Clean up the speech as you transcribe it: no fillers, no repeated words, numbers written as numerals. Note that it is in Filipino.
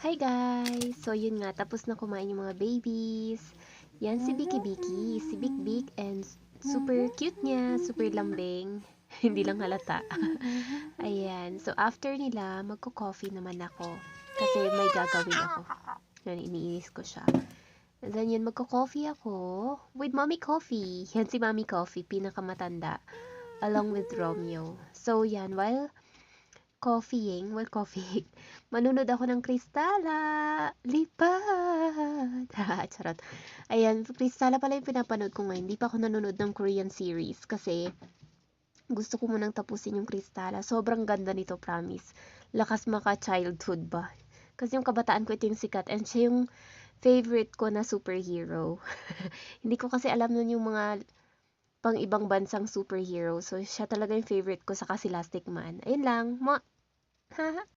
Hi guys! So yun nga, tapos na kumain yung mga babies. Yan si Biki Biki, si Big Big, and super cute niya, super lambing. Hindi lang halata. Ayan, so after nila, magko-coffee naman ako. Kasi may gagawin ako. Yan, iniinis ko siya. And then yun, magko-coffee ako with Mommy Coffee. Yan si Mommy Coffee, pinakamatanda. Along with Romeo. So yan, while coffeeing, manunod ako ng Kristala, lipad. Charot. Ayan, Kristala pala yung pinapanood ko ngayon. Hindi pa ako nanonood ng Korean series kasi gusto ko munang tapusin yung Kristala. Sobrang ganda nito, promise. Lakas maka childhood ba? Kasi yung kabataan ko ito yung sikat and siya yung favorite ko na superhero. Hindi ko kasi alam nun yung mga pang ibang bansang superhero. So, siya talaga yung favorite ko sa Silastic Man. Ayun lang.